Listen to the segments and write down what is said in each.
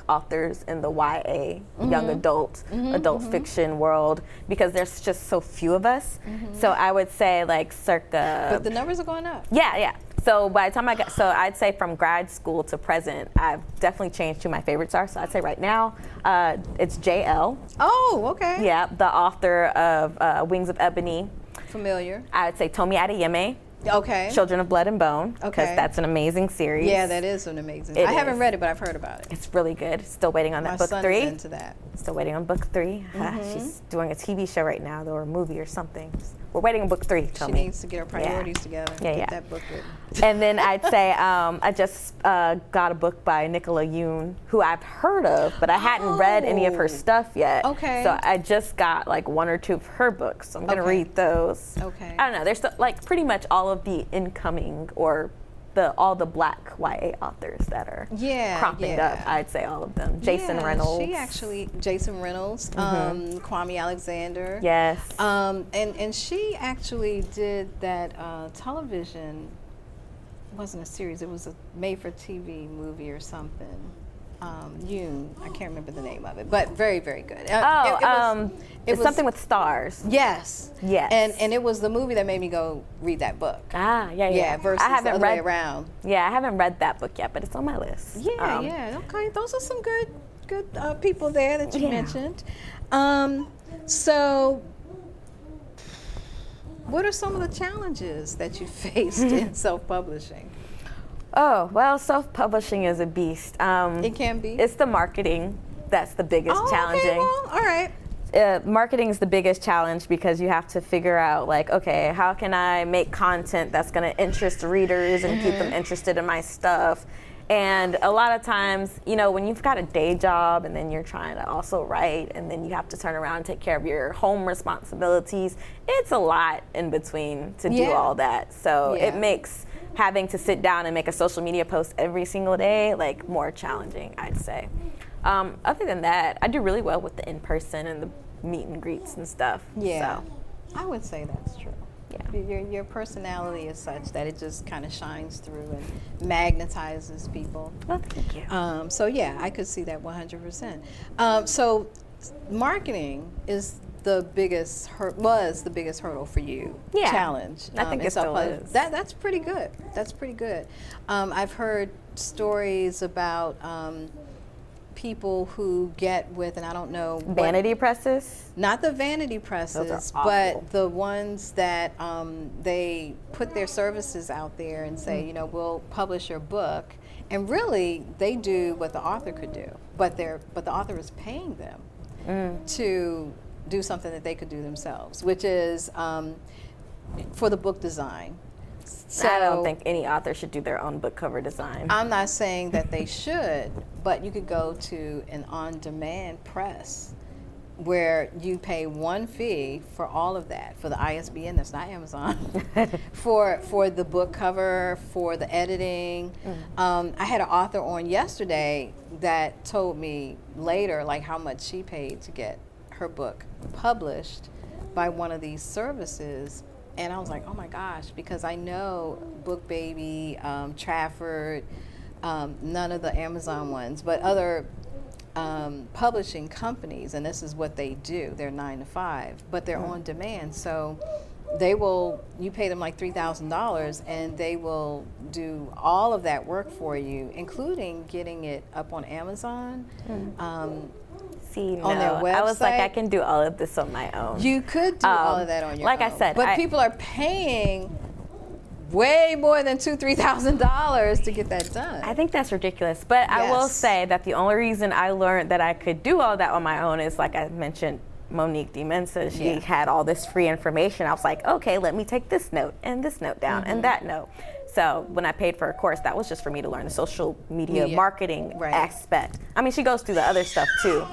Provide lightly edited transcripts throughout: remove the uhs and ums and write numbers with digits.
authors in the YA, young adult, adult fiction world, because there's just so few of us. So I would say like circa. But the numbers are going up. Yeah. So by the time I'd say from grad school to present, I've definitely changed who my favorites are. So I'd say right now, it's JL. Oh, okay. Yeah, the author of Wings of Ebony. Familiar. I would say Tomi Adeyemi. Okay. Children of Blood and Bone. Okay. Because that's an amazing series. Yeah, that is an amazing. I haven't read it, but I've heard about it. It's really good. Still waiting on that book 3. My son is into that. Still waiting on book 3. She's doing a TV show right now, or a movie or something. We're waiting on book 3. She needs to get her priorities together. Get that book written. And then I'd say I just got a book by Nicola Yoon, who I've heard of, but I hadn't read any of her stuff yet. Okay. So I just got like 1 or 2 of her books. So I'm gonna read those. Okay. I don't know. There's like pretty much all of the incoming or all the Black YA authors that are cropping up. I'd say all of them. Jason Reynolds. Jason Reynolds, Kwame Alexander. Yes. And she actually did that television. It wasn't a series. It was a made-for-TV movie or something. Yoon, I can't remember the name of it, but very, very good. It was something with stars. Yes. And it was the movie that made me go read that book. Yeah. Versus the other way around. Yeah, I haven't read that book yet, but it's on my list. Okay, those are some good people there that you mentioned. So, what are some of the challenges that you faced in self-publishing? Oh, well, self-publishing is a beast. It can be. It's the marketing that's the biggest challenging. Okay, well, all right. Marketing is the biggest challenge because you have to figure out, like, okay, how can I make content that's going to interest readers and keep them interested in my stuff? And a lot of times, you know, when you've got a day job and then you're trying to also write and then you have to turn around and take care of your home responsibilities, it's a lot in between to do all that. So it makes having to sit down and make a social media post every single day, like, more challenging, I'd say. Other than that, I do really well with the in-person and the meet and greets and stuff. Yeah, so. I would say that's true. Yeah. Your personality is such that it just kind of shines through and magnetizes people. Well, thank you. So yeah, I could see that 100%. So marketing is the biggest hurdle for you. Challenge. I think it still is. That's pretty good. That's pretty good. I've heard stories about people who get with, and I don't know, vanity presses? Not the vanity presses, but the ones that they put their services out there and say, you know, we'll publish your book, and really they do what the author could do, but the author is paying them to do something that they could do themselves, which is for the book design. So, I don't think any author should do their own book cover design. I'm not saying that they should, but you could go to an on-demand press where you pay one fee for all of that, for the ISBN, that's not Amazon, for the book cover, for the editing. I had an author on yesterday that told me later, like, how much she paid to get her book published by one of these services. And I was like, oh my gosh, because I know BookBaby, Trafford, none of the Amazon ones, but other publishing companies, and this is what they do. They're 9 to 5, but they're on demand. So you pay them like $3,000 and they will do all of that work for you, including getting it up on Amazon. On their website. I was like, I can do all of this on my own. You could do all of that on your own. Like I said, but people are paying way more than $2,000-$3,000 to get that done. I think that's ridiculous. But I will say that the only reason I learned that I could do all that on my own is, like I mentioned, Monique DiMensa. She had all this free information. I was like, okay, let me take this note and this note down and that note. So when I paid for a course, that was just for me to learn the social media marketing aspect. I mean, she goes through the other stuff too.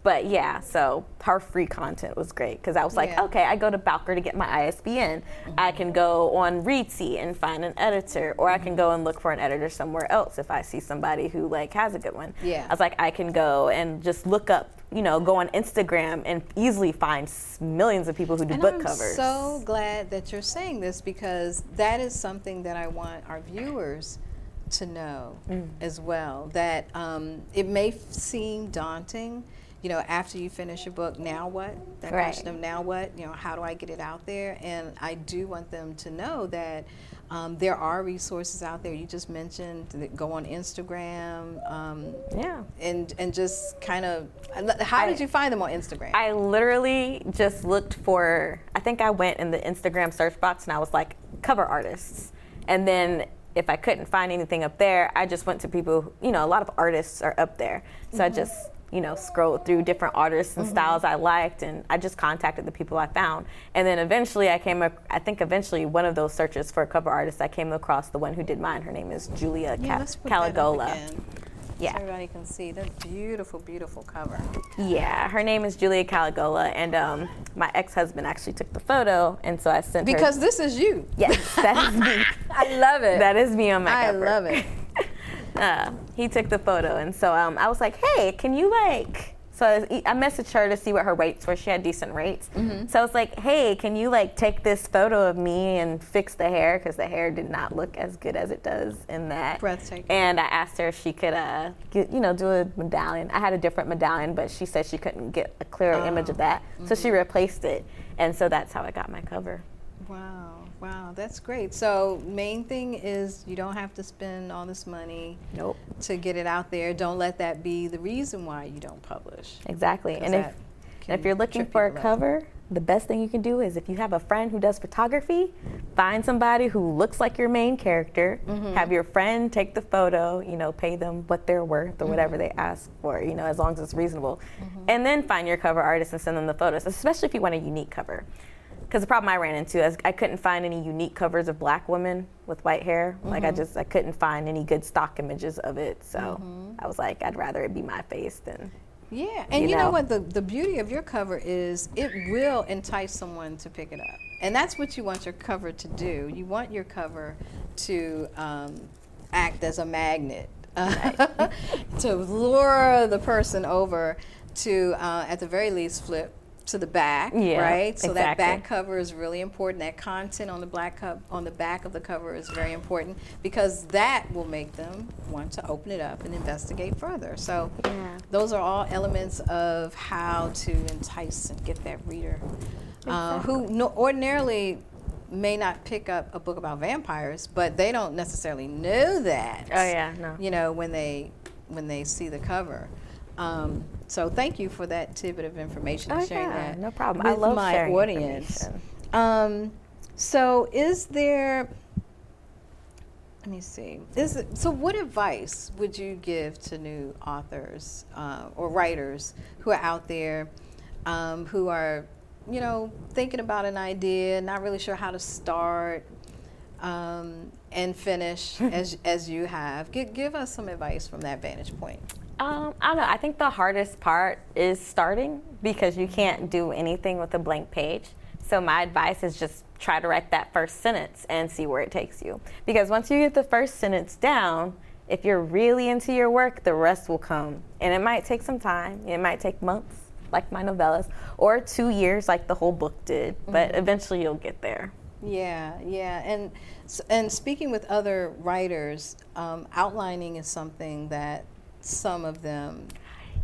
But yeah, so her free content was great because I was like, okay, I go to Bowker to get my ISBN. I can go on Reedsy and find an editor, or I can go and look for an editor somewhere else if I see somebody who like has a good one. I was like, I can go and just look up, you know, go on Instagram and easily find millions of people who do book covers. I'm so glad that you're saying this because that is something that I want our viewers to know as well, that it may seem daunting, you know, after you finish your book, now what? That question of now what? You know, how do I get it out there? And I do want them to know that there are resources out there. You just mentioned that go on Instagram. And just kind of, how did you find them on Instagram? I literally just looked for, I think I went in the Instagram search box and I was like, cover artists. And then if I couldn't find anything up there, I just went to people, you know, a lot of artists are up there. So I just, you know, scrolled through different artists and styles I liked, and I just contacted the people I found. And then eventually I think eventually one of those searches for a cover artist, I came across the one who did mine. Her name is Julia Calagola. Yeah. So everybody can see that beautiful, beautiful cover. Yeah, her name is Julia Calagola, and my ex-husband actually took the photo, and so I sent her. Because this is you. Yes, that is me. I love it. That is me on my cover. I love it. He took the photo, and so I was like, hey, can you so I messaged her to see what her rates were. She had decent rates. So I was like, hey, can you take this photo of me and fix the hair, because the hair did not look as good as it does in that. Breathtaking. And I asked her if she could do a medallion. I had a different medallion, but she said she couldn't get a clearer image of that. So she replaced it, and so that's how I got my cover. Wow, that's great. So main thing is you don't have to spend all this money to get it out there. Don't let that be the reason why you don't publish. Exactly. And if you're looking for a cover, the best thing you can do is, if you have a friend who does photography, find somebody who looks like your main character, have your friend take the photo, pay them what they're worth or whatever they ask for, as long as it's reasonable. And then find your cover artist and send them the photos, especially if you want a unique cover. Because the problem I ran into is I couldn't find any unique covers of Black women with white hair. I couldn't find any good stock images of it. So I was like, I'd rather it be my face than. Yeah, and you know what? The beauty of your cover is it will entice someone to pick it up. And that's what you want your cover to do. You want your cover to act as a magnet to lure the person over to, at the very least, flip to the back, right? So that back cover is really important. That content on the on the back of the cover is very important, because that will make them want to open it up and investigate further. So those are all elements of how to entice and get that reader who ordinarily may not pick up a book about vampires, but they don't necessarily know that. When they see the cover. So thank you for that tidbit of information and sharing that. No problem. With I love my sharing audience. So is there? Let me see. So what advice would you give to new authors or writers who are out there, who are, thinking about an idea, not really sure how to start and finish as you have? Give us some advice from that vantage point. I don't know. I think the hardest part is starting, because you can't do anything with a blank page. So my advice is just try to write that first sentence and see where it takes you. Because once you get the first sentence down, if you're really into your work, the rest will come. And it might take some time. It might take months, like my novellas, or 2 years, like the whole book did. But eventually you'll get there. Yeah. And speaking with other writers, outlining is something that some of them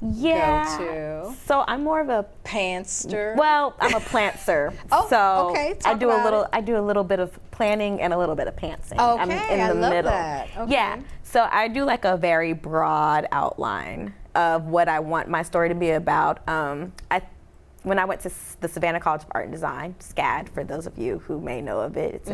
go to. So I'm more of a pantster. Well, I'm a plantser. Okay. I do a little bit of planning and a little bit of pantsing. Okay, I'm in the love middle. That. Okay. Yeah. So I do a very broad outline of what I want my story to be about. When I went to the Savannah College of Art and Design, SCAD, for those of you who may know of it, it's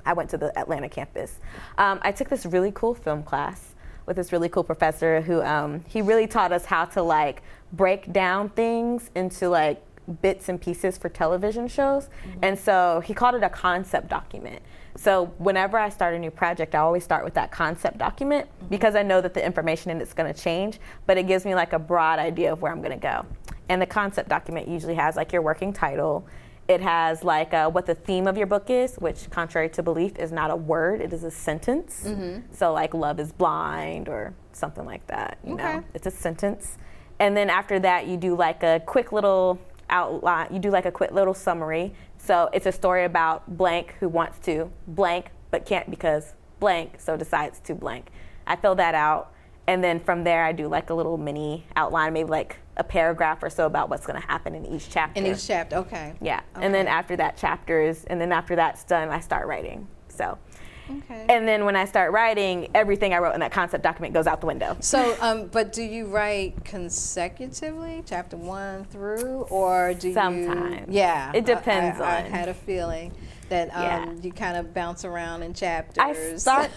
I went to the Atlanta campus. I took this really cool film class with this really cool professor who he really taught us how to break down things into bits and pieces for television shows. And so he called it a concept document. So whenever I start a new project, I always start with that concept document, because I know that the information in it's going to change, but it gives me a broad idea of where I'm going to go. And the concept document usually has your working title. It has what the theme of your book is, which, contrary to belief, is not a word, it is a sentence. So love is blind or something like that, you know? It's a sentence. And then after that, you do a quick little outline, you do a quick little summary. So it's a story about blank who wants to blank, but can't because blank, so decides to blank. I fill that out. And then from there, I do like a little mini outline, maybe like a paragraph or so about what's going to happen in each chapter. In each chapter, okay. Yeah. Okay. And then after that's done, I start writing. So. Okay. And then when I start writing, everything I wrote in that concept document goes out the window. So, but do you write consecutively, chapter 1 through, or do Sometimes. you? Yeah. It depends I on. had a feeling that you kind of bounce around in chapters. I start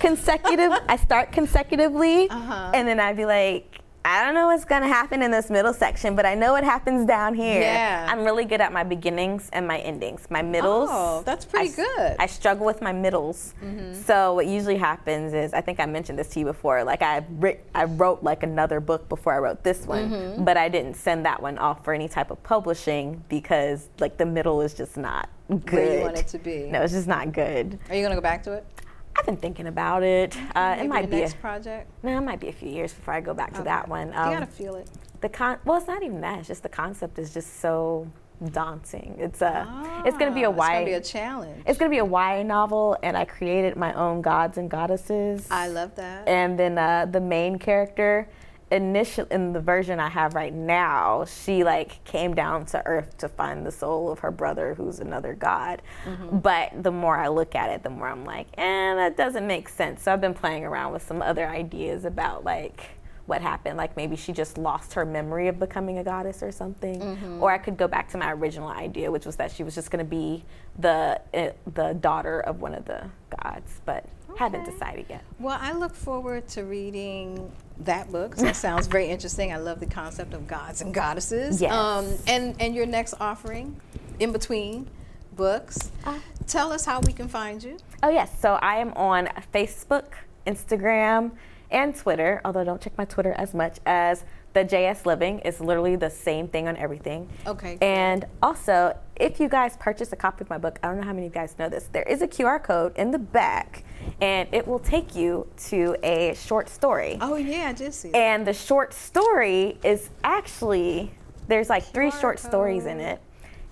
consecutively, and then I'd be like, I don't know what's gonna happen in this middle section, but I know what happens down here. Yeah. I'm really good at my beginnings and my endings. My middles. Oh, that's pretty good. I struggle with my middles. So what usually happens is, I think I mentioned this to you before, like I wrote like another book before I wrote this one, but I didn't send that one off for any type of publishing because like the middle is just not good. Where you want it to be. No, it's just not good. Are you gonna go back to it? I've been thinking about it. It might be next project. No, it might be a few years before I go back to that one. You gotta feel it. Well, it's not even that. It's just the concept is just so daunting. It's gonna be a YA. It's gonna be a challenge. It's gonna be a YA novel, and I created my own gods and goddesses. I love that. And then the main character, initially in the version I have right now, she like came down to Earth to find the soul of her brother, who's another god. But the more I look at it, the more I'm like, that doesn't make sense. So I've been playing around with some other ideas about like what happened. Like maybe she just lost her memory of becoming a goddess or something. Or I could go back to my original idea, which was that she was just going to be the daughter of one of the gods. But haven't decided yet. Well, I look forward to reading that book. That sounds very interesting. I love the concept of gods and goddesses. Yes. And your next offering, in between books. Tell us how we can find you. Oh yes, so I am on Facebook, Instagram, and Twitter, although I don't check my Twitter as much, as the JS Living. It's literally the same thing on everything. Okay. And also, if you guys purchase a copy of my book, I don't know how many of you guys know this, there is a QR code in the back, and it will take you to a short story. Oh yeah, I did see that. And the short story is actually, there's like 3 short stories in it,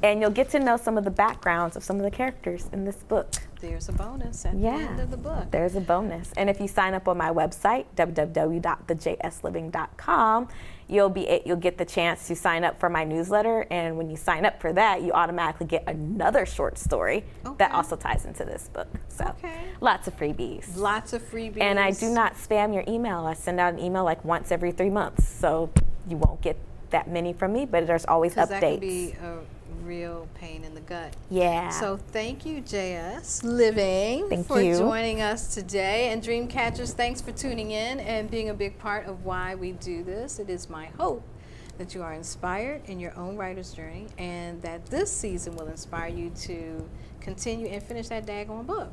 and you'll get to know some of the backgrounds of some of the characters in this book. There's a bonus at the end of the book. There's a bonus. And if you sign up on my website, www.thejsliving.com, you'll get the chance to sign up for my newsletter. And when you sign up for that, you automatically get another short story that also ties into this book. So lots of freebies. Lots of freebies. And I do not spam your email. I send out an email like once every 3 months. So you won't get that many from me, but there's always updates. That can be a real pain in the gut. Yeah. So thank you, JS Living, for joining us today. And Dreamcatchers, thanks for tuning in and being a big part of why we do this. It is my hope that you are inspired in your own writer's journey, and that this season will inspire you to continue and finish that daggone book.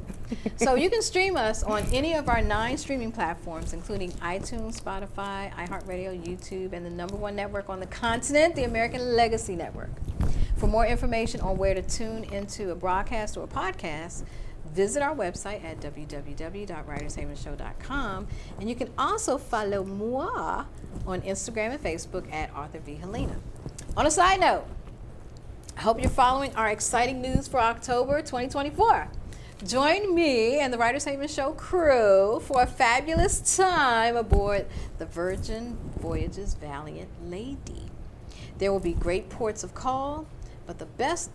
So you can stream us on any of our 9 streaming platforms, including iTunes, Spotify, iHeartRadio, YouTube, and the #1 network on the continent, the American Legacy Network. For more information on where to tune into a broadcast or a podcast, visit our website at www.writershavenshow.com. And you can also follow moi on Instagram and Facebook at Arthur V. Helena. On a side note, I hope you're following our exciting news for October 2024. Join me and the Writers Haven Show crew for a fabulous time aboard the Virgin Voyages Valiant Lady. There will be great ports of call, but the best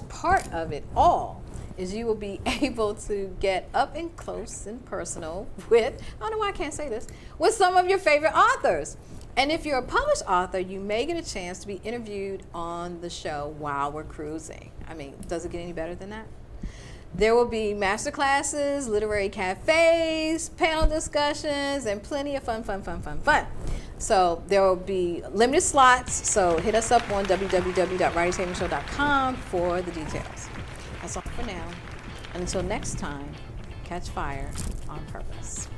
part of it all is you will be able to get up and close and personal with, I don't know why I can't say this, with some of your favorite authors. And if you're a published author, you may get a chance to be interviewed on the show while we're cruising. I mean, does it get any better than that? There will be masterclasses, literary cafes, panel discussions, and plenty of fun. So there will be limited slots, so hit us up on www.writershavenshow.com for the details. That's all for now. And until next time, catch fire on purpose.